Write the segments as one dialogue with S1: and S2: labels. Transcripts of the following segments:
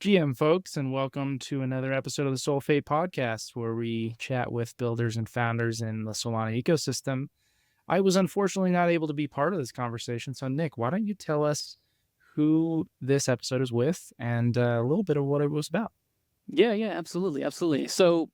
S1: GM folks, and welcome to another episode of the Solfate podcast, where we chat with builders and founders in the Solana ecosystem. I was unfortunately not able to be part of this conversation, so Nick, why don't you tell us who this episode is with and a little bit of what it was about?
S2: Yeah, absolutely. So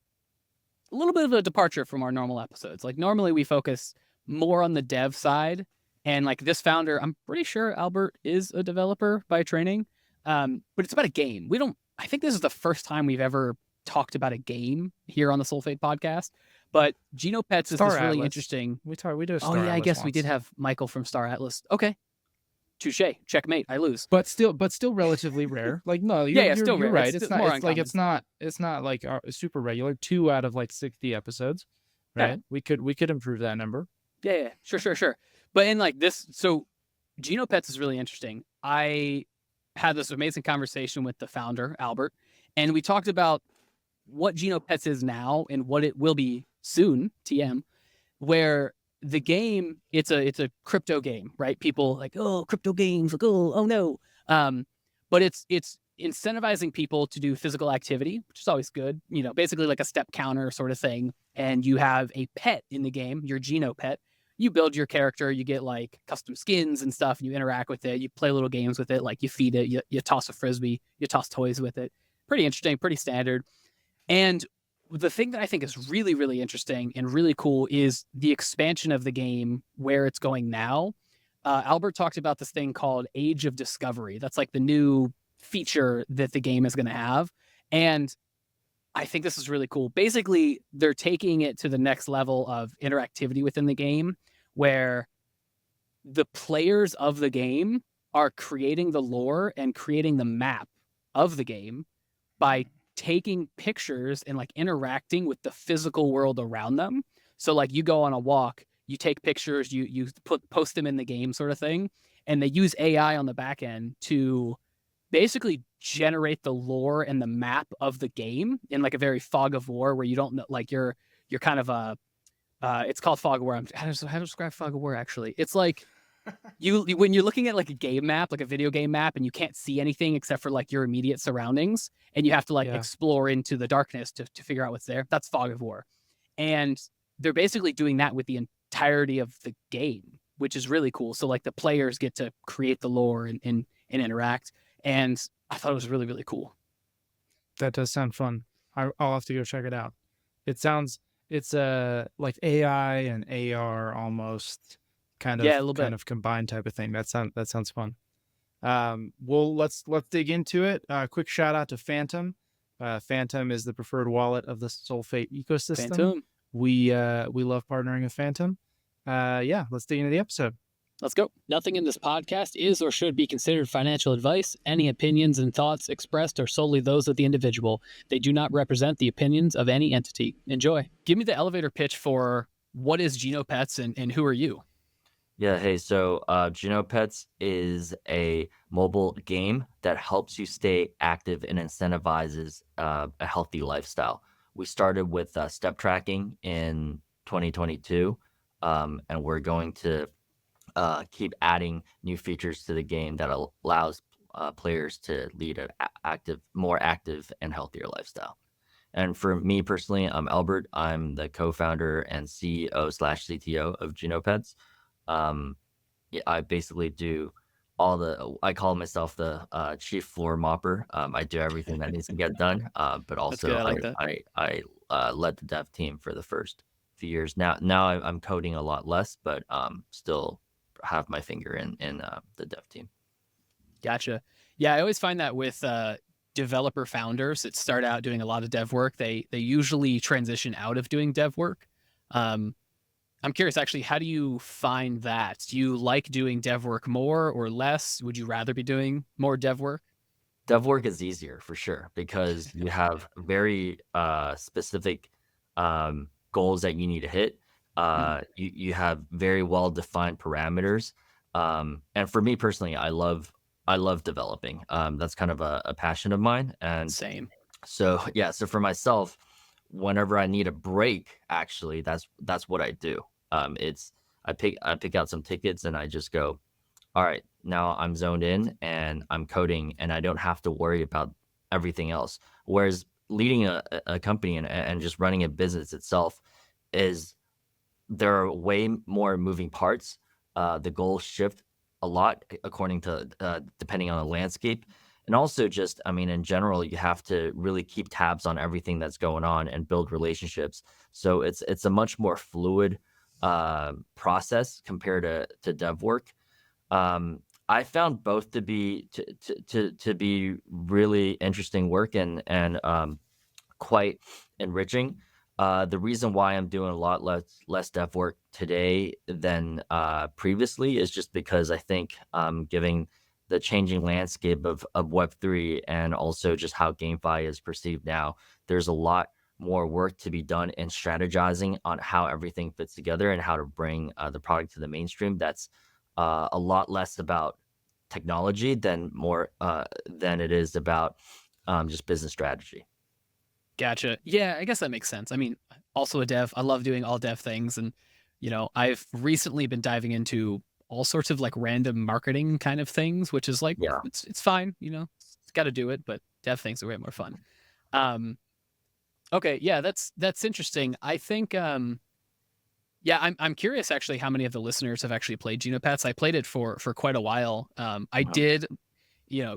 S2: a little bit of a departure from our normal episodes. Like normally we focus more on the dev side, and like this founder, I'm pretty sure Albert is a developer by training, but it's about a game. I think this is the first time we've ever talked about a game here on the Solfate podcast, but Genopets is this really interesting.
S1: We did a
S2: Oh
S1: Star
S2: yeah, I
S1: Atlas
S2: guess we
S1: once.
S2: did have Michael from Star Atlas. Okay. Touche. Checkmate. I lose.
S1: But still relatively rare. Like, no,
S2: Still
S1: you're
S2: rare.
S1: right.
S2: It's
S1: It's not.
S2: more
S1: It's like
S2: uncommon.
S1: it's not like super regular. 2 out of like 60 episodes, right?
S2: Yeah.
S1: We could improve that number.
S2: Yeah. Sure. But in like this, so Genopets is really interesting. I had this amazing conversation with the founder, Albert, and we talked about what Genopets is now and what it will be soon, TM, where the game, it's a crypto game, right? People like, oh, crypto games, like, oh no. But it's incentivizing people to do physical activity, which is always good, basically like a step counter sort of thing. And you have a pet in the game, your Genopet. You build your character, you get like custom skins and stuff, and you interact with it, you play little games with it, like you feed it, you toss a frisbee, you toss toys with it. Pretty interesting, pretty standard. And the thing that I think is really, really interesting and really cool is the expansion of the game, where it's going now. Albert talked about this thing called Age of Discovery. That's like the new feature that the game is going to have. And I think this is really cool. Basically, they're taking it to the next level of interactivity within the game, where the players of the game are creating the lore and creating the map of the game by taking pictures and like interacting with the physical world around them. So like you go on a walk, you take pictures, you post them in the game sort of thing, and they use AI on the back end to basically generate the lore and the map of the game in like a very fog of war, where you don't know, like you're kind of a it's called fog of war. How to describe fog of war? Actually, it's like you when you're looking at like a game map, like a video game map, and you can't see anything except for like your immediate surroundings, and you have to like explore into the darkness to figure out what's there. That's fog of war. And they're basically doing that with the entirety of the game, which is really cool. So like the players get to create the lore and interact. And I thought it was really, really cool.
S1: That does sound fun. I'll have to go check it out. It's like AI and AR almost kind of combined type of thing. That sounds fun. Well, let's dig into it. Quick shout out to Phantom. Phantom is the preferred wallet of the Solfate ecosystem.
S2: Phantom.
S1: We love partnering with Phantom. Let's dig into the episode.
S2: Let's go. Nothing in this podcast is or should be considered financial advice. Any opinions and thoughts expressed are solely those of the individual. They do not represent the opinions of any entity. Enjoy. Give me the elevator pitch for what is Genopets and who are you?
S3: Yeah, hey, so Genopets is a mobile game that helps you stay active and incentivizes a healthy lifestyle. We started with step tracking in 2022, and we're going to keep adding new features to the game that allows players to lead an more active and healthier lifestyle. And for me personally, I'm Albert. I'm the co-founder and CEO/CTO of Genopets. I basically do I call myself the chief floor mopper. I do everything that needs to get done, but also I led the dev team for the first few years. Now I'm coding a lot less, but still have my finger in the dev team.
S2: Gotcha. Yeah, I always find that with developer founders that start out doing a lot of dev work, they usually transition out of doing dev work. I'm curious, actually, how do you find that? Do you like doing dev work more or less? Would you rather be doing more dev work?
S3: Dev work is easier for sure, because you have very specific goals that you need to hit. You have very well-defined parameters. And for me personally, I love developing. That's kind of a passion of mine. And
S2: same.
S3: So for myself, whenever I need a break, actually, that's what I do. I pick out some tickets and I just go, all right, now I'm zoned in and I'm coding, and I don't have to worry about everything else. Whereas leading a company and just running a business itself is there are way more moving parts. The goals shift a lot according to depending on the landscape. And also just, I mean, in general, you have to really keep tabs on everything that's going on and build relationships. So it's a much more fluid process compared to dev work. I found both to be to be really interesting work and quite enriching. The reason why I'm doing a lot less dev work today than previously is just because I think giving the changing landscape of Web3 and also just how GameFi is perceived now, there's a lot more work to be done in strategizing on how everything fits together and how to bring the product to the mainstream. That's a lot less about technology than it is about just business strategy.
S2: Gotcha. Yeah, I guess that makes sense. I mean, also a dev. I love doing all dev things, and I've recently been diving into all sorts of like random marketing kind of things, which is like
S3: Yeah.
S2: it's fine. It's got to do it, but dev things are way more fun. Okay, yeah, that's interesting. I think yeah, I'm curious actually how many of the listeners have actually played Genopets. I played it for quite a while. I
S3: Uh-huh.
S2: did,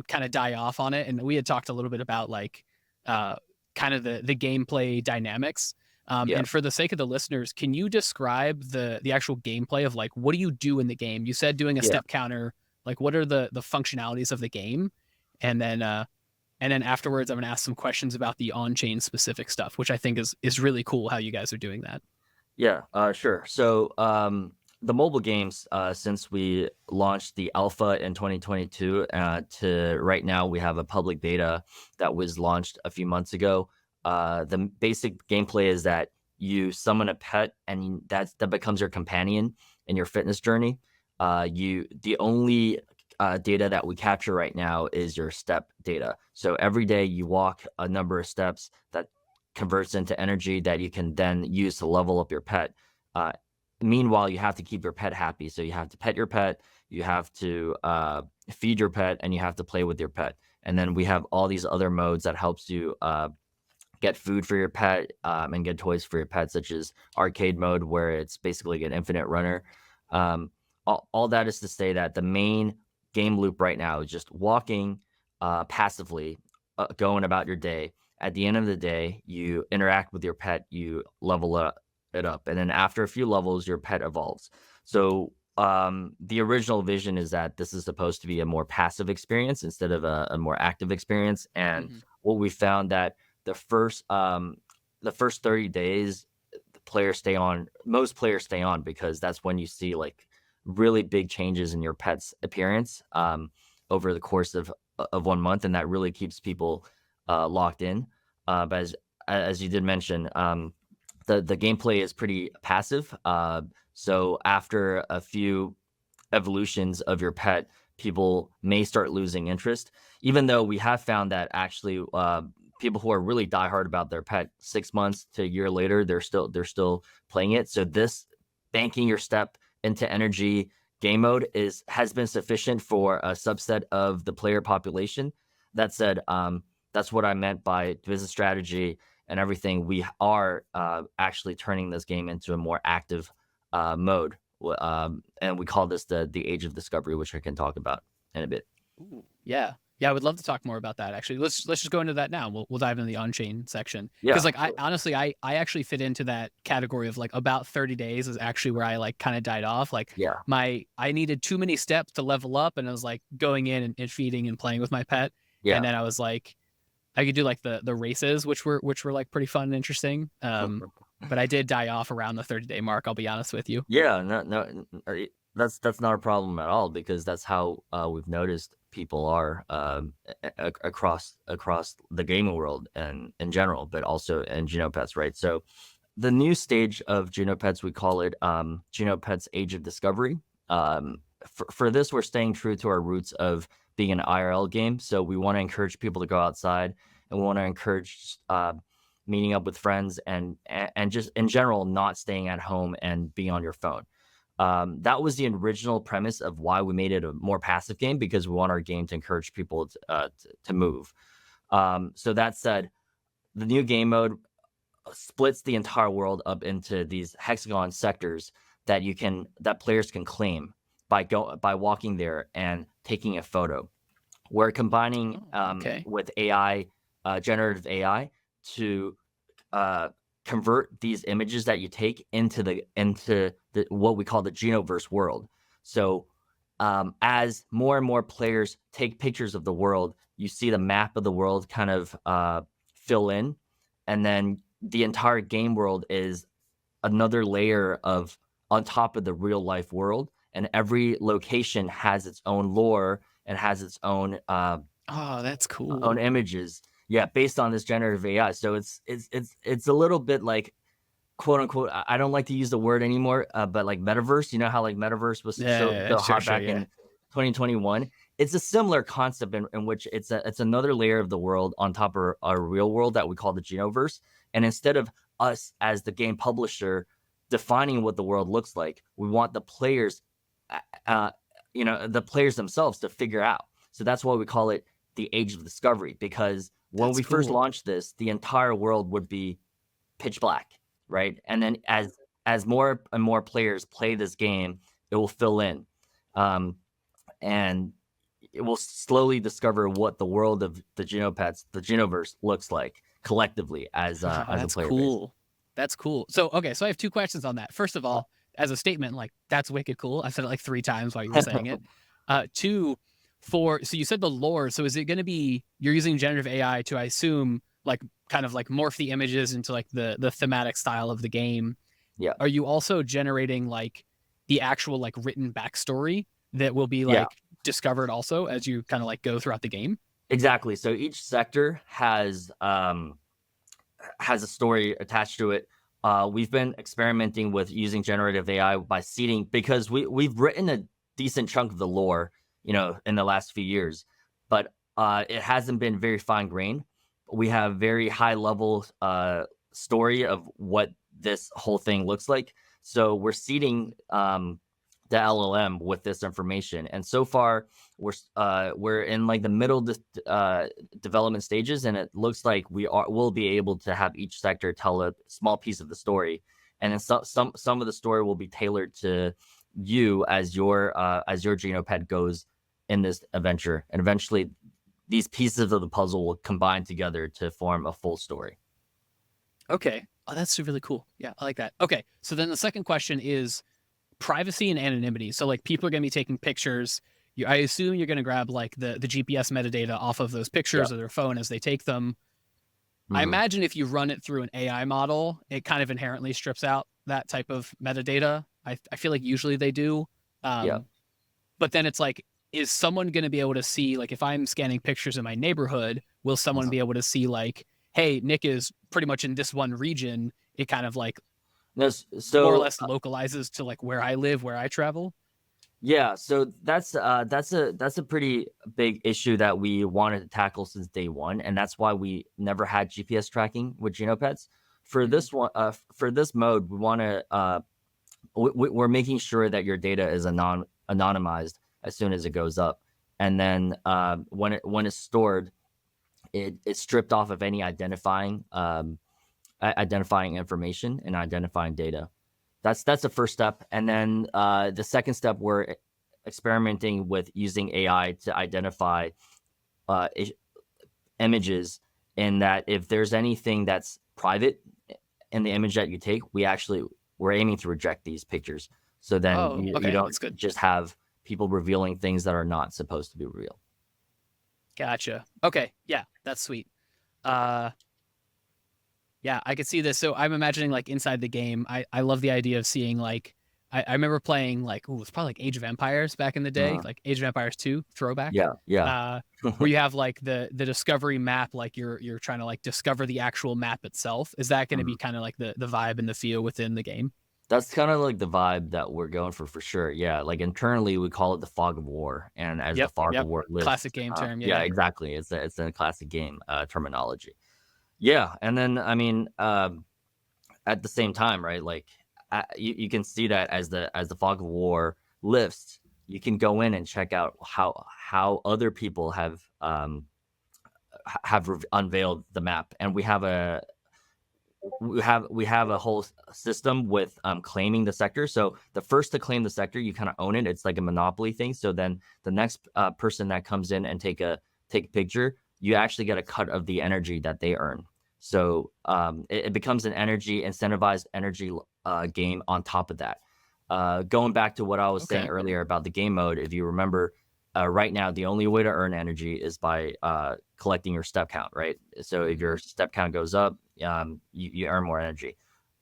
S2: kind of die off on it, and we had talked a little bit about like kind of the gameplay dynamics.
S3: Yeah.
S2: And for the sake of the listeners, can you describe the actual gameplay of like what do you do in the game? You said doing a
S3: Yeah.
S2: step counter. Like what are the functionalities of the game? And then afterwards, I'm gonna ask some questions about the on-chain specific stuff, which I think is really cool how you guys are doing that.
S3: Yeah, sure. So, the mobile games, since we launched the alpha in 2022, to right now, we have a public beta that was launched a few months ago. The basic gameplay is that you summon a pet, and that becomes your companion in your fitness journey. The only data that we capture right now is your step data. So every day you walk a number of steps that converts into energy that you can then use to level up your pet. Uh, Meanwhile, you have to keep your pet happy. So you have to pet your pet, you have to feed your pet, and you have to play with your pet. And then we have all these other modes that helps you get food for your pet and get toys for your pet, such as arcade mode, where it's basically an infinite runner. All that is to say that the main game loop right now is just walking passively, going about your day. At the end of the day, you interact with your pet, you level it up, and then after a few levels, your pet evolves. So the original vision is that this is supposed to be a more passive experience instead of a more active experience. And
S2: Mm-hmm.
S3: what we found that the first 30 days, most players stay on because that's when you see like really big changes in your pet's appearance over the course of 1 month, and that really keeps people locked in. But as you did mention, the gameplay is pretty passive. So after a few evolutions of your pet, people may start losing interest. Even though we have found that actually, people who are really diehard about their pet, 6 months to a year later, they're still playing it. So this banking your step into energy game mode has been sufficient for a subset of the player population. That said, that's what I meant by business strategy and everything. We are actually turning this game into a more active mode, and we call this the age of discovery, which I can talk about in a bit.
S2: Ooh, yeah. Yeah, I would love to talk more about that. Actually, let's just go into that now. We'll dive into the on-chain section because,
S3: Yeah,
S2: like, I honestly, I actually fit into that category of like about 30 days is actually where I like kind of died off. Like,
S3: yeah,
S2: I needed too many steps to level up, and I was like going in and feeding and playing with my pet, and
S3: yeah.
S2: then I was like, I could do like the races, which were like pretty fun and interesting. But I did die off around the 30-day mark. I'll be honest with you.
S3: Yeah, that's not a problem at all because that's how we've noticed people are across the gaming world and in general, but also in Genopets, right? So the new stage of Genopets, we call it Genopets Age of Discovery. For this, we're staying true to our roots of being an IRL game. So we want to encourage people to go outside, and we want to encourage meeting up with friends and just in general not staying at home and being on your phone. That was the original premise of why we made it a more passive game, because we want our game to encourage people to move. So that said, the new game mode splits the entire world up into these hexagon sectors that players can claim by walking there and taking a photo. We're combining with AI, generative AI, to convert these images that you take into the what we call the Genoverse world. So as more and more players take pictures of the world, you see the map of the world kind of fill in, and then the entire game world is another layer of on top of the real life world, and every location has its own lore and has its own
S2: Oh, that's cool.
S3: own images. Yeah, based on this generative AI. So it's a little bit like, quote unquote, I don't like to use the word anymore, but like metaverse. You know how like metaverse was so hot back in 2021. It's a similar concept in which it's another layer of the world on top of our real world that we call the Genoverse. And instead of us as the game publisher defining what the world looks like, we want the players, the players themselves to figure out. So that's why we call it the Age of Discovery, because when we first launched this, the entire world would be pitch black, right? And then as more and more players play this game, it will fill in, and it will slowly discover what the world of the Genopets, the Genoverse, looks like collectively as a player
S2: cool.
S3: base.
S2: That's cool. So I have 2 questions on that. First of all, as a statement, like, that's wicked cool. I said it like 3 times while you were saying it. 2, so you said the lore. So is it going to be, you're using generative AI to, I assume, like kind of like morph the images into like the thematic style of the game?
S3: Yeah.
S2: Are you also generating like the actual like written backstory that will be like discovered also as you kind of like go throughout the game?
S3: Exactly. So each sector has a story attached to it. We've been experimenting with using generative AI by seeding, because we've written a decent chunk of the lore, in the last few years, but it hasn't been very fine grained. We have very high level story of what this whole thing looks like. So we're seeding the LLM with this information, and so far we're in like the middle development stages, and it looks like we'll be able to have each sector tell a small piece of the story, and then some of the story will be tailored to you as your Genopet goes in this adventure, and eventually these pieces of the puzzle will combine together to form a full story.
S2: Okay. Oh, that's really cool. Yeah, I like that. Okay, so then the second question is privacy and anonymity. So like, people are going to be taking pictures. I assume you're going to grab like the GPS metadata off of those pictures of their phone as they take them. I imagine if you run it through an AI model, it kind of inherently strips out that type of metadata. I feel like usually they do. But then it's like, is someone going to be able to see, like, if I'm scanning pictures in my neighborhood, will someone be able to see like, hey, Nick is pretty much in this one region? It kind of like more or less localizes to like where I live, where I travel.
S3: Yeah, so that's a pretty big issue that we wanted to tackle since day one, and that's why we never had GPS tracking with Genopets. For this one, for this mode, we want to we're making sure that your data is anonymized as soon as it goes up, and then when it's stored, it's stripped off of any identifying information and identifying data. That's the first step. And then the second step, we're experimenting with using AI to identify images, in that if there's anything that's private in the image that you take, we're aiming to reject these pictures. So then you don't just have people revealing things that are not supposed to be real.
S2: Gotcha. Okay. Yeah, that's sweet. Yeah, I could see this. So I'm imagining like inside the game, I love the idea of seeing like, I remember playing like, it's probably like Age of Empires back in the day, like Age of Empires 2 throwback.
S3: Yeah.
S2: Where you have like the discovery map, like you're trying to like discover the actual map itself. Is that going to be kind of like the vibe and the feel within the game?
S3: That's kind of like the vibe that we're going for sure. Yeah, like internally we call it the fog of war, and as the fog of war lives,
S2: classic game term.
S3: Yeah, exactly. It's a classic game terminology. Yeah, and then I mean, at the same time, right? Like you can see that as the fog of war lifts, you can go in and check out how other people have have unveiled the map, and we have a whole system with claiming the sector. So the first to claim the sector, you kind of own it. It's like a monopoly thing. So then the next person that comes in and take a picture, you actually get a cut of the energy that they earn. So it becomes an incentivized energy game on top of that. Going back to what I was saying earlier about the game mode, if you remember, right now the only way to earn energy is by collecting your step count, right? So if your step count goes up, you earn more energy.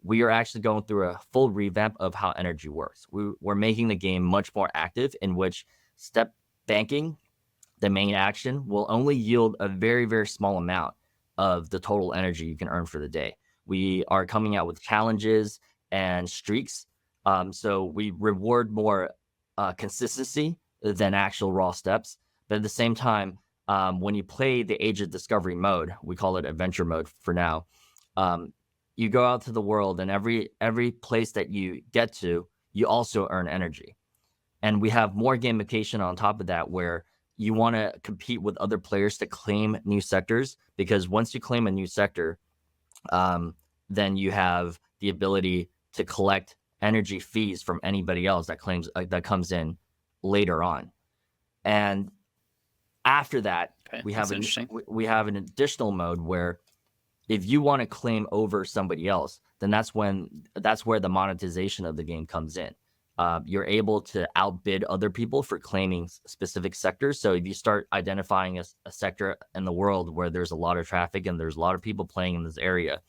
S3: We are actually going through a full revamp of how energy works. We're making the game much more active, in which step banking, the main action, will only yield a very, very small amount of the total energy you can earn for the day. We are coming out with challenges and streaks. So we reward more consistency than actual raw steps. But at the same time, when you play the Age of Discovery mode, we call it adventure mode for now, you go out to the world, and every place that you get to, you also earn energy. And we have more gamification on top of that, where you want to compete with other players to claim new sectors, because once you claim a new sector, then you have the ability to collect energy fees from anybody else that comes in later on. And after that, we have an additional mode where if you want to claim over somebody else, then that's where the monetization of the game comes in. You're able to outbid other people for claiming specific sectors. So if you start identifying a sector in the world where there's a lot of traffic and there's a lot of people playing in this area,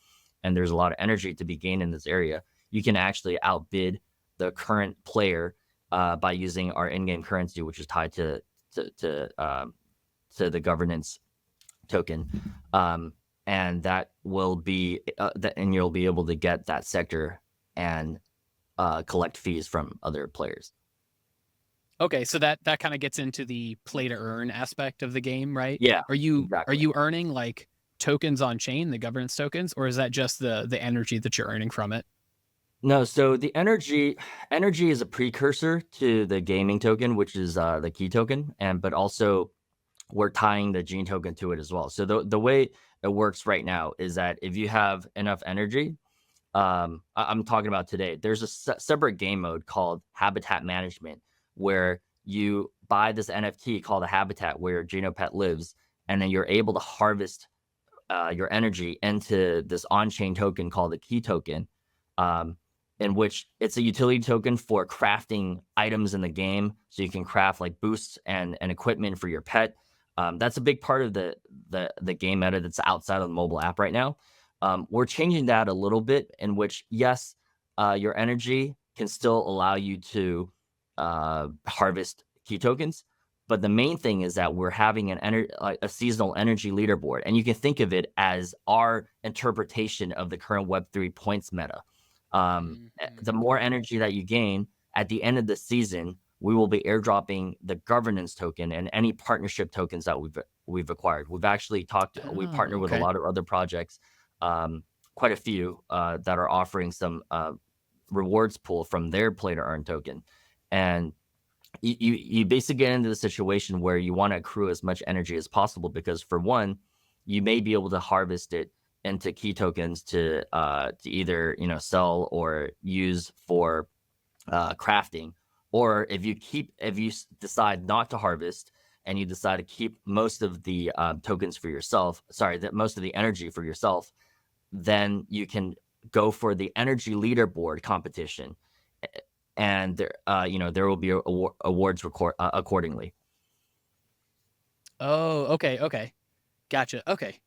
S3: and there's a lot of energy to be gained in this area, you can actually outbid the current player by using our in-game currency, which is tied to the governance token, and that will be and you'll be able to get that sector and collect fees from other players.
S2: Okay, so that kind of gets into the play to earn aspect of the game, right?
S3: Yeah.
S2: Are you earning like tokens on chain, the governance tokens, or is that just the energy that you're earning from it?
S3: No, so the energy is a precursor to the gaming token, which is the key token, but also we're tying the gene token to it as well. So the way it works right now is that if you have enough energy, I'm talking about today, there's a separate game mode called Habitat Management, where you buy this NFT called a habitat where Genopet lives, and then you're able to harvest your energy into this on-chain token called the key token, in which it's a utility token for crafting items in the game. So you can craft like boosts and equipment for your pet. That's a big part of the game meta that's outside of the mobile app right now. We're changing that a little bit, in which, yes, your energy can still allow you to harvest key tokens. But the main thing is that we're having a seasonal energy leaderboard. And you can think of it as our interpretation of the current Web3 points meta. The more energy that you gain at the end of the season, we will be airdropping the governance token and any partnership tokens that we've acquired. We've actually we partnered with a lot of other projects, quite a few that are offering some rewards pool from their play to earn token. And you basically get into the situation where you want to accrue as much energy as possible, because for one, you may be able to harvest it into key tokens to either sell or use for crafting, or if you decide not to harvest and you decide to keep most of the tokens for yourself, most of the energy for yourself, then you can go for the energy leaderboard competition, and there will be awards accordingly.
S2: Oh, okay, gotcha. Okay.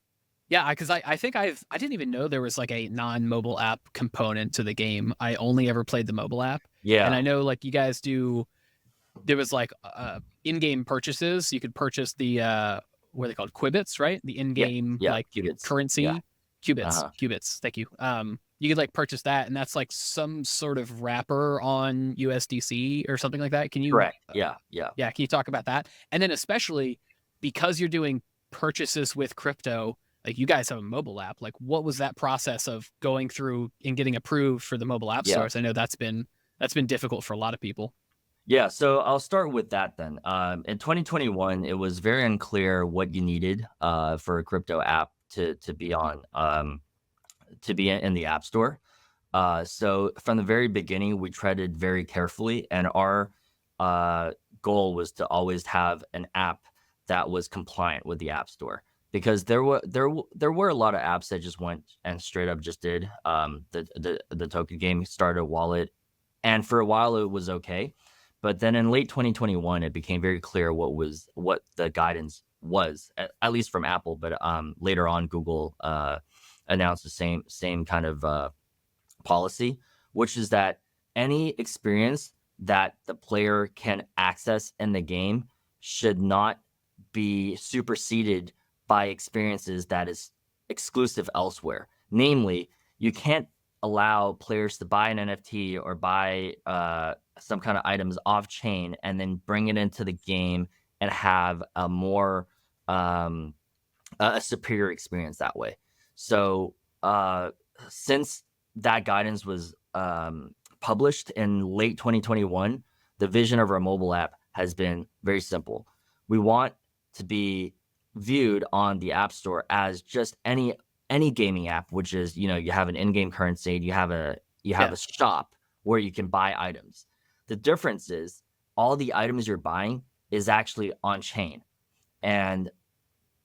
S2: Yeah, because I think I didn't even know there was like a non-mobile app component to the game. I only ever played the mobile app.
S3: Yeah.
S2: And I know like you guys there was like in-game purchases. You could purchase the what are they called? Qubits, right? The in-game like
S3: qubits.
S2: currency.
S3: Yeah.
S2: Qubits. Qubits. Thank you. You could like purchase that, and that's like some sort of wrapper on USDC or something like that. Can you
S3: Correct. Yeah.
S2: Can you talk about that? And then especially because you're doing purchases with crypto, like you guys have a mobile app, like what was that process of going through and getting approved for the mobile app stores? I know that's been difficult for a lot of people.
S3: Yeah, so I'll start with that then. In 2021, it was very unclear what you needed for a crypto app to be on to be in the App Store. So from the very beginning, we treaded very carefully, and our uh, goal was to always have an app that was compliant with the App Store. Because there were a lot of apps that just went and straight up just did the token game, started a wallet, and for a while it was okay, but then in late 2021 it became very clear what the guidance was, at least from Apple, but later on Google announced the same kind of policy, which is that any experience that the player can access in the game should not be superseded by experiences that is exclusive elsewhere. Namely, you can't allow players to buy an NFT or buy some kind of items off chain and then bring it into the game and have a more a superior experience that way. So since that guidance was published in late 2021, the vision of our mobile app has been very simple. We want to be viewed on the App Store as just any gaming app, which is, you have an in-game currency, you have a shop where you can buy items. The difference is all the items you're buying is actually on chain, and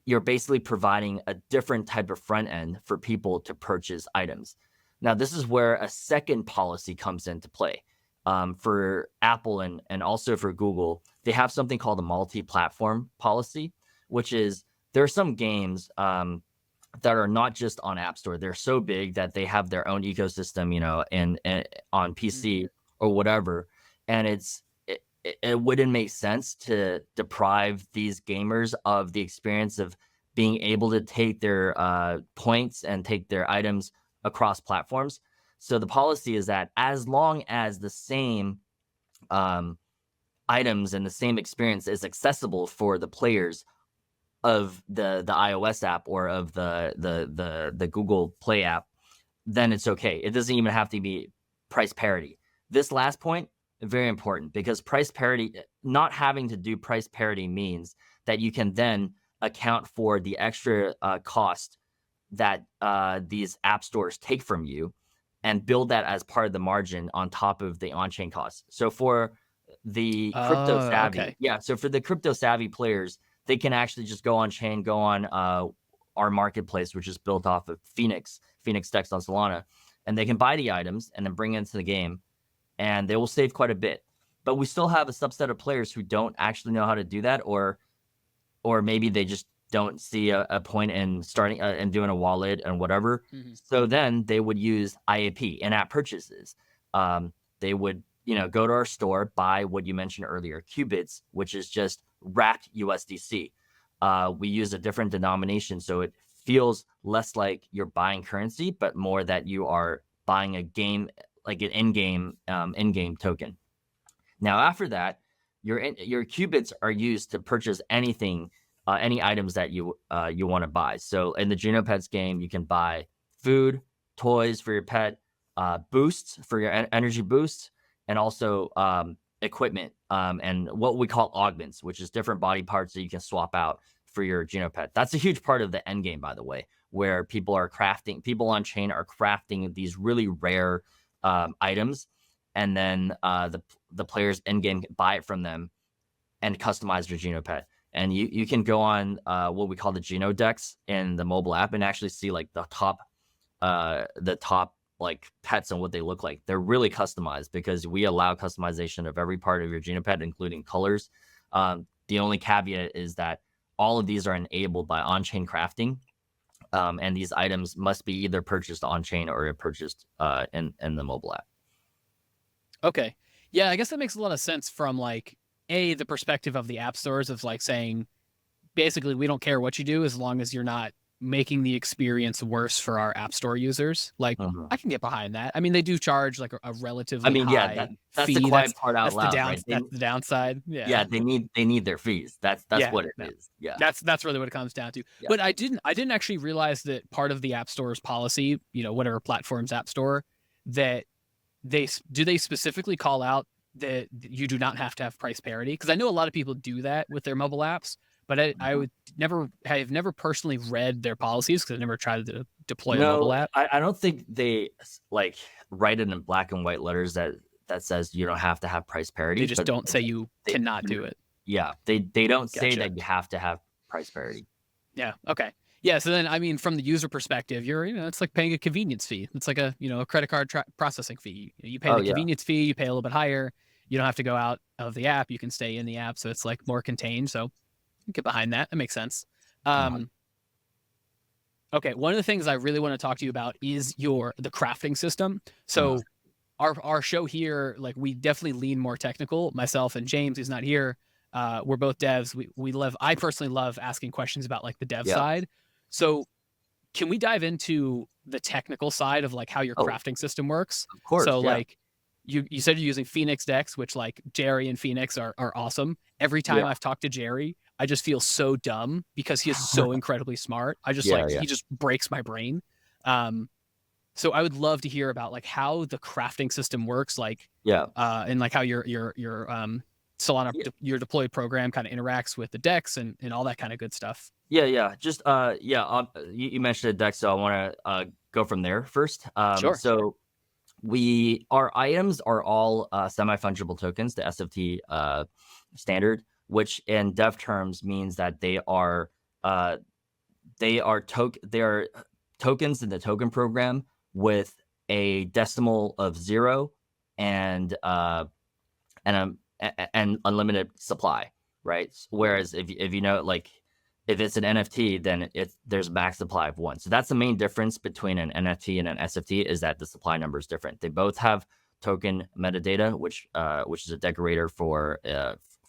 S3: you're basically providing a different type of front end for people to purchase items. Now, this is where a second policy comes into play. For Apple and also for Google, they have something called a multi-platform policy, which is there are some games that are not just on App Store. They're so big that they have their own ecosystem, and on PC or whatever. And it wouldn't make sense to deprive these gamers of the experience of being able to take their points and take their items across platforms. So the policy is that as long as the same items and the same experience is accessible for the players of the iOS app or of the Google Play app, then it's okay. It doesn't even have to be price parity. This last point, very important, because price parity, not having to do price parity means that you can then account for the extra cost that these app stores take from you and build that as part of the margin on top of the on-chain costs. So for the crypto savvy,
S2: okay.
S3: so for the crypto savvy players, they can actually just go on chain, go on our marketplace, which is built off of Phoenix Text on Solana, and they can buy the items and then bring it into the game, and they will save quite a bit. But we still have a subset of players who don't actually know how to do that, or maybe they just don't see a point in starting and doing a wallet and whatever. So then they would use IAP, in-app purchases. They would, go to our store, buy what you mentioned earlier, qubits, which is just wrapped USDC. We use a different denomination, so it feels less like you're buying currency, but more that you are buying a game, like an in-game token. Now, after that, your qubits are used to purchase anything, any items that you want to buy. So in the Genopets game, you can buy food, toys for your pet, boosts for your energy boosts, and also equipment and what we call augments, which is different body parts that you can swap out for your Genopet. That's a huge part of the end game, by the way, where people on chain are crafting these really rare items, and then the players end game buy it from them and customize their Genopet. And you can go on what we call the Genodex in the mobile app and actually see like the top like pets and what they look like. They're really customized because we allow customization of every part of your Genopet, including colors. The only caveat is that all of these are enabled by on-chain crafting, and these items must be either purchased on-chain or purchased in the mobile app.
S2: Okay. Yeah, I guess that makes a lot of sense from like the perspective of the app stores of like saying, basically, we don't care what you do as long as you're not making the experience worse for our app store users. Like, I can get behind that. I mean, they do charge like a relatively high
S3: that's
S2: fee.
S3: the quiet part out loud, right?
S2: That's the downside.
S3: Yeah, they need their fees. That's what it is. Yeah,
S2: that's really what it comes down to. Yeah. But I didn't actually realize that part of the app store's policy, whatever platform's app store, that they specifically call out that you do not have to have price parity, because I know a lot of people do that with their mobile apps, but I've never personally read their policies because I never tried to deploy a mobile
S3: No,
S2: app.
S3: I don't think they like write it in black and white letters that says you don't have to have price
S2: They
S3: parity,
S2: just
S3: but
S2: don't say you
S3: they
S2: cannot do it.
S3: yeah, they don't say
S2: Gotcha.
S3: that you have to have price parity.
S2: Yeah. Okay. Yeah. So then, I mean, from the user perspective, it's like paying a convenience fee. It's like a credit card processing fee. You pay
S3: Oh
S2: the
S3: yeah.
S2: convenience fee, you pay a little bit higher. You don't have to go out of the app. You can stay in the app, so it's like more contained. So get behind that. That makes sense. Okay. One of the things I really want to talk to you about is the crafting system. So our show here, like, we definitely lean more technical. Myself and James, who's not here, we're both devs. I personally love asking questions about like the dev
S3: Yeah.
S2: side. So can we dive into the technical side of like how your crafting system works?
S3: Of course.
S2: So
S3: yeah.
S2: like you said you're using Phoenix decks, which like Jerry and Phoenix are awesome. Every time I've talked to Jerry, I just feel so dumb because he is so incredibly smart. I just he just breaks my brain. So I would love to hear about like how the crafting system works, like and like how your Solana your deployed program kind of interacts with the decks and all that kind of good stuff.
S3: Yeah. Just you mentioned the deck, so I want to go from there first.
S2: Sure.
S3: So our items are all semi-fungible tokens, the SFT standard, which in dev terms means that they are tokens in the token program with a decimal of 0 and unlimited supply, right? Whereas if you know, like, if it's an NFT, then there's a max supply of 1. So that's the main difference between an NFT and an SFT, is that the supply number is different. They both have token metadata, which is a decorator for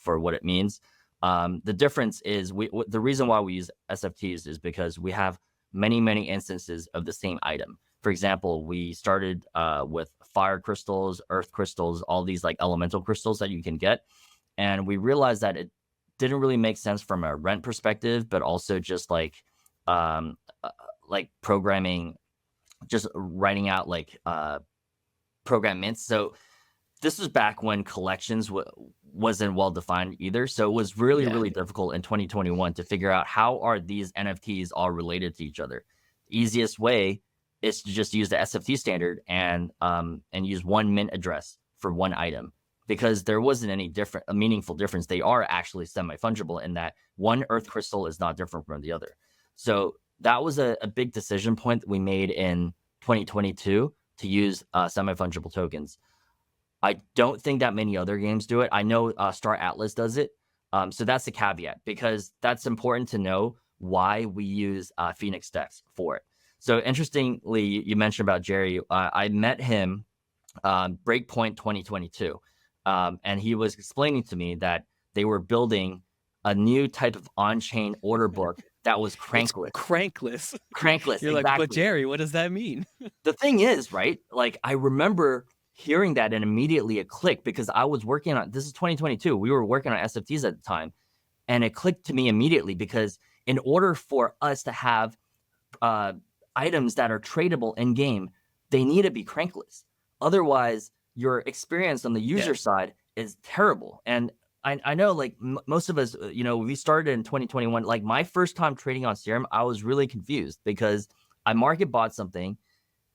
S3: what it means. The difference is the reason why we use SFTs is because we have many instances of the same item. For example, we started with fire crystals, earth crystals, all these like elemental crystals that you can get, and we realized that it didn't really make sense from a rent perspective, but also just like programming, just writing out like program mints. So this was back when collections wasn't well defined either. So it was really difficult in 2021 to figure out how are these NFTs all related to each other. The easiest way is to just use the SFT standard and use one mint address for one item, because there wasn't a meaningful difference. They are actually semi-fungible in that one earth crystal is not different from the other. So that was a big decision point that we made in 2022 to use semi-fungible tokens. I don't think that many other games do it. I know Star Atlas does it. So that's the caveat, because that's important to know why we use Phoenix decks for it. So interestingly, you mentioned about Jerry. I met him Breakpoint 2022. And he was explaining to me that they were building a new type of on-chain order book that was crankless.
S2: Crankless.
S3: You're
S2: exactly. Like, but Jerry, what does that mean?
S3: The thing is, right? Like, I remember hearing that and immediately it clicked, because I was working on, this is 2022. We were working on SFTs at the time, and it clicked to me immediately, because in order for us to have items that are tradable in game, they need to be crankless. Otherwise, your experience on the user side is terrible. And I know, like, most of us, we started in 2021. Like, my first time trading on Serum, I was really confused because I market bought something,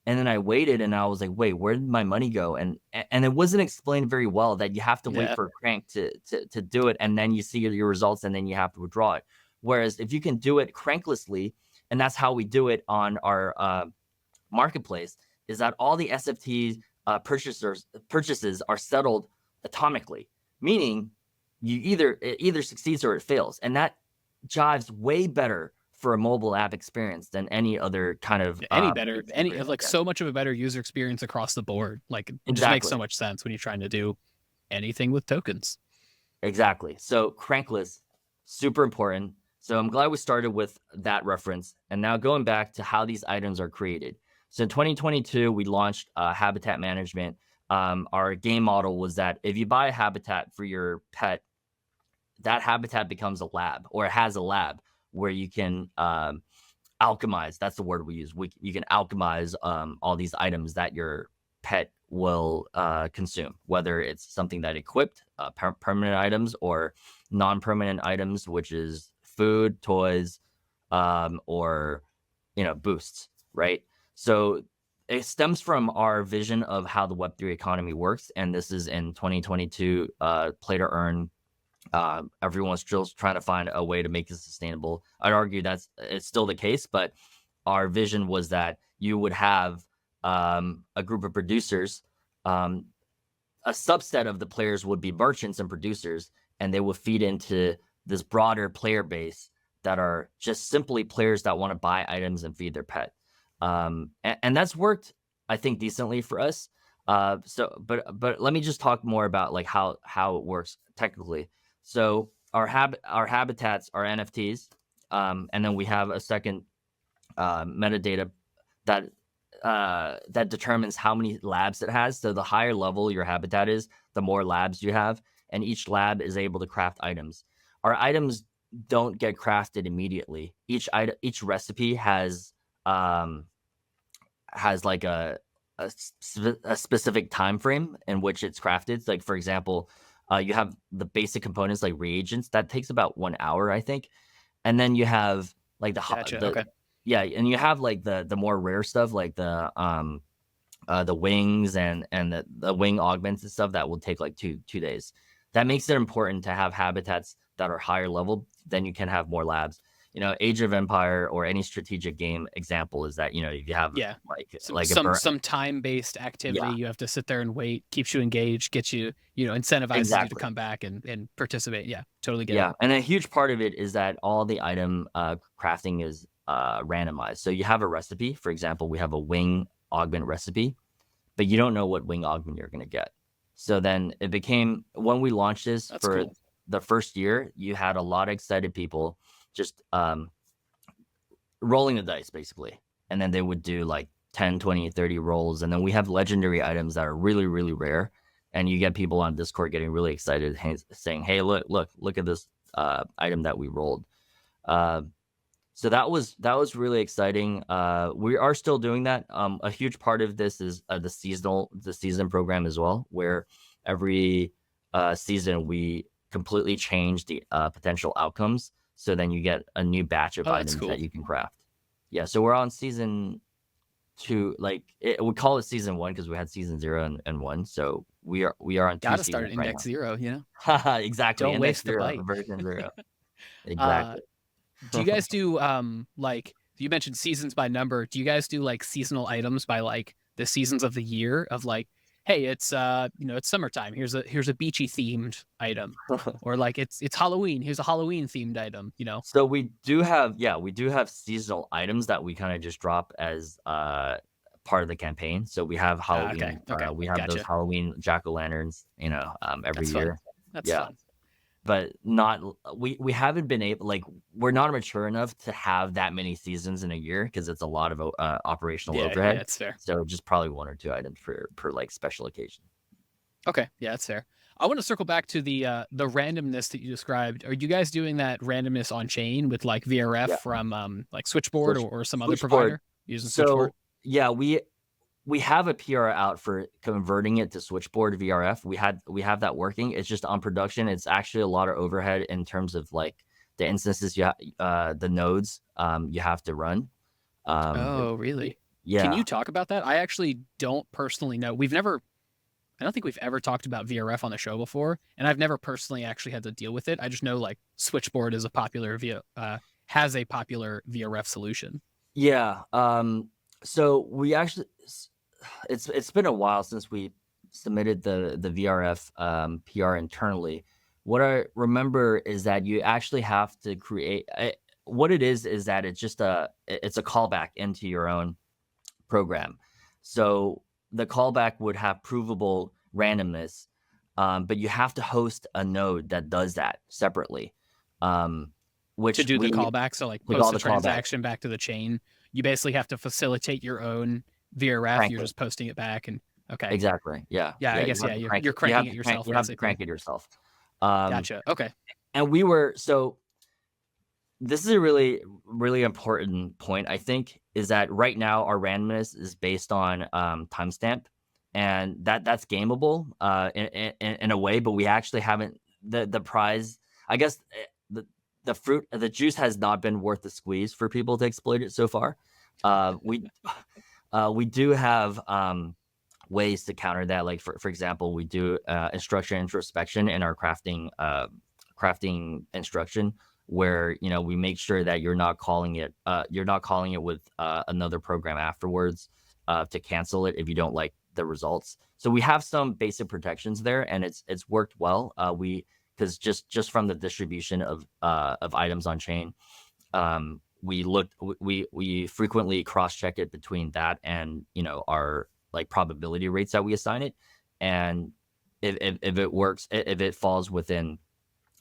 S3: and then I waited, and I was like, wait, where did my money go? And it wasn't explained very well that you have to wait for a crank to do it, and then you see your results, and then you have to withdraw it. Whereas if you can do it cranklessly, and that's how we do it on our marketplace, is that all the SFT purchases are settled atomically, meaning it either succeeds or it fails, and that jives way better for a mobile app experience than any other kind of
S2: so much of a better user experience across the board. Like, it just makes so much sense when you're trying to do anything with tokens.
S3: Exactly. So crankless, super important. So I'm glad we started with that reference, and now going back to how these items are created. So in 2022, we launched habitat management. Our game model was that if you buy a habitat for your pet, that habitat becomes a lab, or it has a lab where you can alchemize. That's the word we use. You can alchemize all these items that your pet will consume, whether it's something that equipped, permanent items, or non-permanent items, which is food, toys, or boosts, right? So it stems from our vision of how the Web3 economy works, and this is in 2022. Play to earn. Everyone's still trying to find a way to make it sustainable. I'd argue it's still the case, but our vision was that you would have a group of producers. A subset of the players would be merchants and producers, and they would feed into this broader player base that are just simply players that want to buy items and feed their pet. And that's worked, I think, decently for us. But let me just talk more about like how it works technically. So our habitats are NFTs, and then we have a second metadata that determines how many labs it has. So the higher level your habitat is, the more labs you have, and each lab is able to craft items. Our items don't get crafted immediately. Each recipe has like a specific time frame in which it's crafted. Like, for example, you have the basic components like reagents that takes about 1 hour, I think, and then you have like
S2: Gotcha.
S3: yeah, and you have like the more rare stuff like the wings and the wing augments and stuff that will take like two days. That makes it important to have habitats that are higher level. Then you can have more labs. Age of Empire or any strategic game example is that if you have
S2: some time-based activity, you have to sit there and wait, keeps you engaged, gets you incentivizes you to come back and participate. Yeah, totally get it.
S3: And a huge part of it is that all the item crafting is randomized. So you have a recipe. For example, we have a wing augment recipe, but you don't know what wing augment you're going to get. So then it became, when we launched this,
S2: that's cool.
S3: The first year, you had a lot of excited people just rolling the dice basically, and then they would do like 10, 20, 30 rolls, and then we have legendary items that are really, really rare, and you get people on Discord getting really excited, saying, hey, look at this item that we rolled. So that was really exciting. We are still doing that. A huge part of this is the season program as well, where every season we completely change the potential outcomes. So then you get a new batch of items that you can craft. Yeah, so we're on season 2. Like we call it season 1 because we had season 0 and 1. So we are on 2
S2: Gotta
S3: seasons
S2: start at
S3: right
S2: index
S3: now.
S2: 0,
S3: Exactly.
S2: Don't
S3: Index
S2: waste the
S3: 0,
S2: bite.
S3: version 0. Exactly.
S2: Do you guys do like you mentioned seasons by number? Do you guys do like seasonal items by like the seasons of the year of like, hey, it's it's summertime. Here's a beachy themed item, or like it's Halloween. Here's a Halloween themed item.
S3: So we do have seasonal items that we kind of just drop as part of the campaign. So we have Halloween.
S2: Okay.
S3: We have those Halloween jack-o'-lanterns. Every year.
S2: That's fun.
S3: But we haven't been able, like, we're not mature enough to have that many seasons in a year because it's a lot of operational overhead.
S2: Yeah, that's fair.
S3: So just probably 1 or 2 items per like special occasion.
S2: Okay, yeah, that's fair. I want to circle back to the randomness that you described. Are you guys doing that randomness on chain with like VRF from like Switchboard or some other provider using Switchboard?
S3: Yeah, we have a PR out for converting it to Switchboard VRF. We have that working. It's just on production. It's actually a lot of overhead in terms of like the instances the nodes you have to run.
S2: Oh, really?
S3: Yeah.
S2: Can you talk about that? I actually don't personally know. I don't think we've ever talked about VRF on the show before, and I've never personally actually had to deal with it. I just know like Switchboard is has a popular VRF solution.
S3: Yeah. So we actually, it's been a while since we submitted the VRF PR internally. What I remember is that you actually have to create. What it is that it's a callback into your own program. So the callback would have provable randomness, but you have to host a node that does that separately. Which
S2: to do the callback, so like post the transaction back to the chain, you basically have to facilitate your own VRF. You're just posting it back, and okay,
S3: exactly, yeah.
S2: I guess you're cranking it yourself.
S3: You have to crank it yourself.
S2: Gotcha. Okay.
S3: And this is a really, really important point, I think, is that right now our randomness is based on timestamp. and that's gameable in a way, but we actually haven't the prize. I guess the juice has not been worth the squeeze for people to exploit it so far. We do have ways to counter that. Like for example, we do instruction introspection in our crafting instruction, where we make sure that you're not calling it with another program afterwards to cancel it if you don't like the results. So we have some basic protections there, and it's worked well. Because just from the distribution of items on chain, we frequently cross-check it between that and our like probability rates that we assign it, and if it works, if it falls within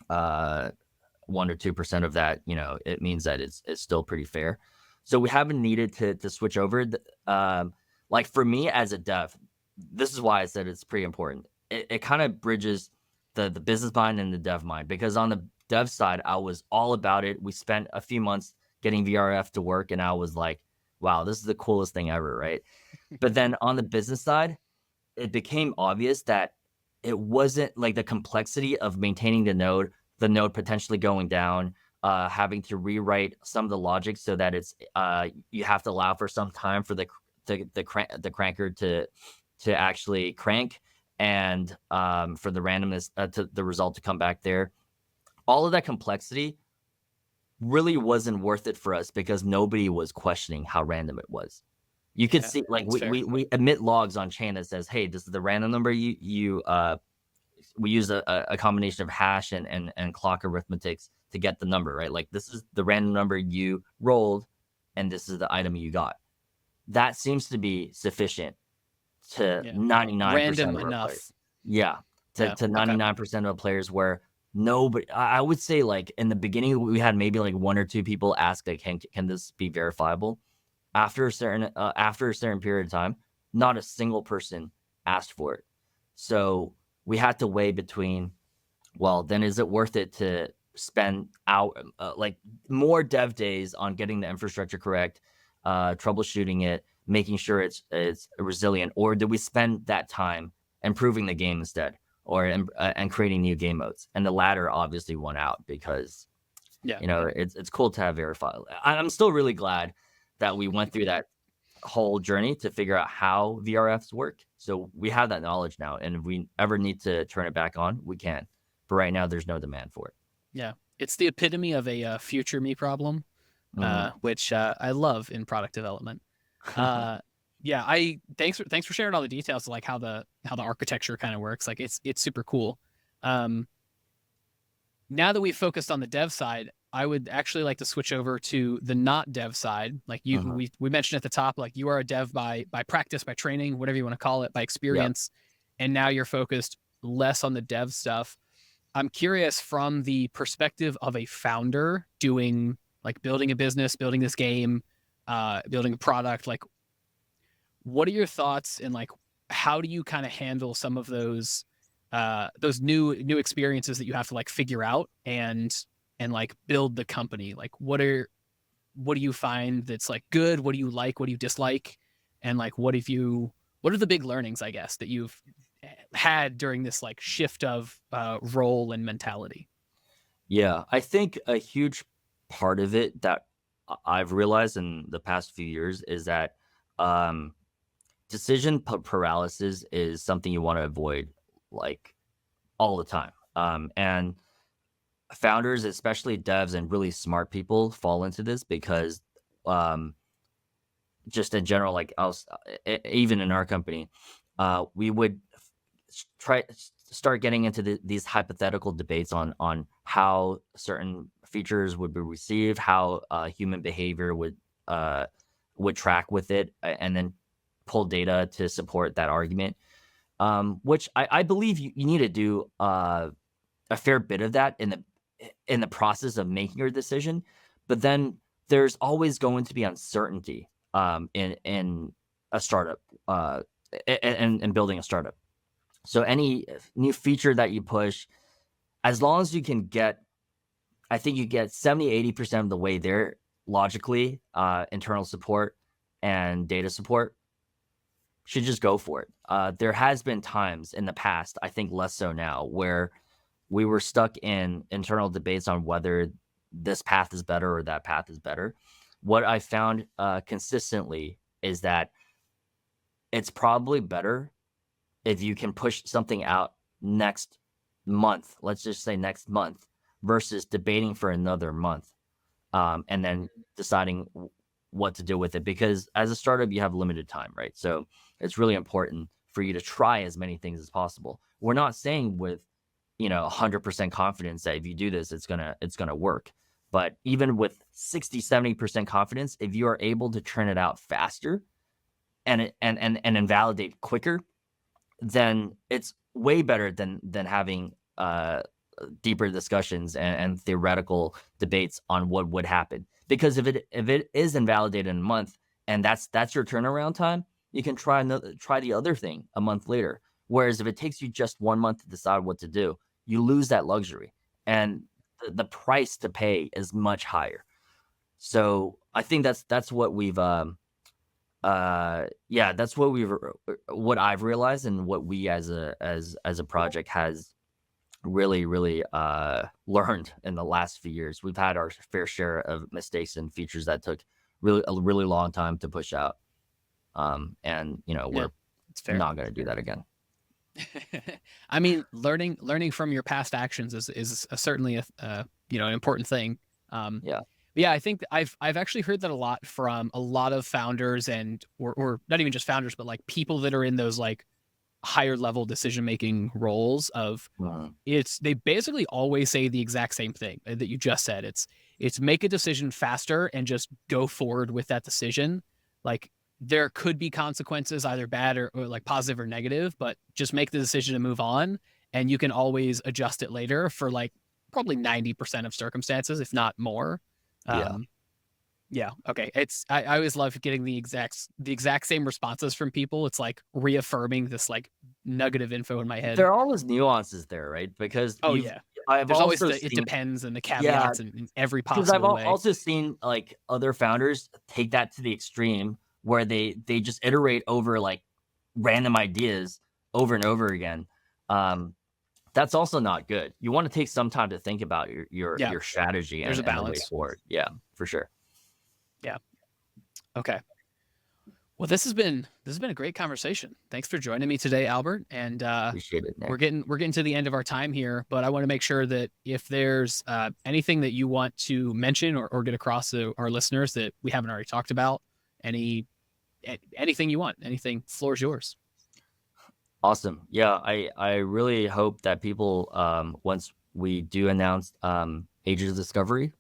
S3: 1 or 2% of that, it means that it's still pretty fair. So we haven't needed to switch over. Like for me as a dev, this is why I said it's pretty important. It kind of bridges the business mind and the dev mind, because on the dev side, I was all about it. We spent a few months getting VRF to work, and I was like, wow, this is the coolest thing ever, right? But then on the business side, it became obvious that it wasn't like the complexity of maintaining the node potentially going down, having to rewrite some of the logic so that it's you have to allow for some time for the cranker to actually crank, and for the randomness to the result to come back there. All of that complexity really wasn't worth it for us because nobody was questioning how random it was. You could see, like, we emit logs on chain that says, hey, this is the random number we use a combination of hash and clock arithmetics to get the number, right? Like, this is the random number you rolled, and this is the item you got. That seems to be sufficient to 99%
S2: random
S3: of our
S2: enough.
S3: players. Yeah, to 99% of players, where nobody, I would say, like, in the beginning, we had maybe like 1 or 2 people ask, like, can this be verifiable? After a certain period of time, not a single person asked for it. So we had to weigh between, well, then is it worth it to spend like more dev days on getting the infrastructure correct, troubleshooting it, making sure it's resilient, or do we spend that time improving the game instead, or and creating new game modes? And the latter obviously won out, because it's cool to have verify. I'm still really glad that we went through that whole journey to figure out how VRFs work. So we have that knowledge now, and if we ever need to turn it back on, we can. But right now, there's no demand for it.
S2: Yeah, it's the epitome of a future me problem, which I love in product development. Thanks for sharing all the details of like how the architecture kind of works. Like it's super cool. Now that we've focused on the dev side, I would actually like to switch over to the not dev side. Like we mentioned at the top, like you are a dev by practice, by training, whatever you want to call it, by experience. Yep. And now you're focused less on the dev stuff. I'm curious, from the perspective of a founder doing, like, building a business, building this game, building a product, like, what are your thoughts, and like, how do you kind of handle some of those new experiences that you have to like figure out and like build the company? Like, what do you find that's like good? What do you like? What do you dislike? And like, what are the big learnings, I guess, that you've had during this like shift of role and mentality?
S3: Yeah, I think a huge part of it that I've realized in the past few years is that decision paralysis is something you want to avoid, like, all the time. And founders, especially devs and really smart people, fall into this because just in general, like, even in our company, we would start getting into these hypothetical debates on how certain features would be received, how human behavior would track with it, and then pull data to support that argument. Which I believe you need to do a fair bit of that in the process of making your decision. But then there's always going to be uncertainty in a startup, and building a startup. So any new feature that you push, as long as you can get, I think you get 70-80% of the way there logically, internal support and data support, should just go for it. There has been times in the past, I think less so now, where we were stuck in internal debates on whether this path is better or that path is better. What I found consistently is that it's probably better if you can push something out next month, let's just say next month, versus debating for another month, and then deciding what to do with it. Because as a startup, you have limited time, right? So it's really important for you to try as many things as possible. We're not saying with 100% confidence that if you do this, it's gonna work. But even with 60-70% confidence, if you are able to churn it out faster and invalidate quicker, then it's way better than having deeper discussions and theoretical debates on what would happen. Because if it is invalidated in a month and that's your turnaround time, you can try the other thing a month later. Whereas if it takes you just 1 month to decide what to do, you lose that luxury, and the price to pay is much higher. So I think that's what we've that's what I've realized, and what we as a project has really learned in the last few years. We've had our fair share of mistakes and features that took a really long time to push out, and we're not going to do that again.
S2: I mean, learning from your past actions is certainly an important thing. Yeah, I think I've actually heard that a lot from a lot of founders, and or not even just founders, but like people that are in those like higher level decision making roles of they basically always say the exact same thing that you just said. It's make a decision faster and just go forward with that decision. Like, there could be consequences, either bad or like positive or negative, but just make the decision to move on, and you can always adjust it later for like probably 90% of circumstances, if not more. Yeah. Okay. I always love getting the exact same responses from people. It's like reaffirming this like nugget of info in my head.
S3: There are always nuances there, right? Because
S2: there's always it depends and the caveats in every possible way.
S3: I've also seen like other founders take that to the extreme, where they just iterate over like random ideas over and over again. That's also not good. You want to take some time to think about your strategy and the way forward. Yeah, for sure.
S2: Yeah. Okay. Well, this has been a great conversation. Thanks for joining me today, Albert. And
S3: appreciate it, Nick.
S2: We're getting to the end of our time here, but I want to make sure that if there's anything that you want to mention or get across to our listeners that we haven't already talked about, anything you want, floor is yours.
S3: Awesome. Yeah, I really hope that people, once we do announce Ages of Discovery,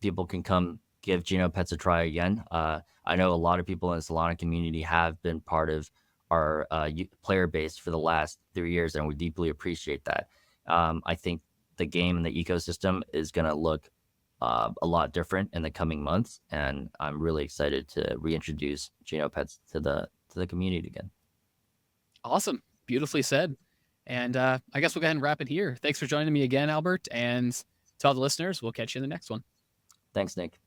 S3: people can come give Genopets a try again. I know a lot of people in the Solana community have been part of our player base for the last 3 years, and we deeply appreciate that. I think the game and the ecosystem is going to look a lot different in the coming months, and I'm really excited to reintroduce Genopets to the community again.
S2: Awesome. Beautifully said. And I guess we'll go ahead and wrap it here. Thanks for joining me again, Albert. And to all the listeners, we'll catch you in the next one.
S3: Thanks, Nick.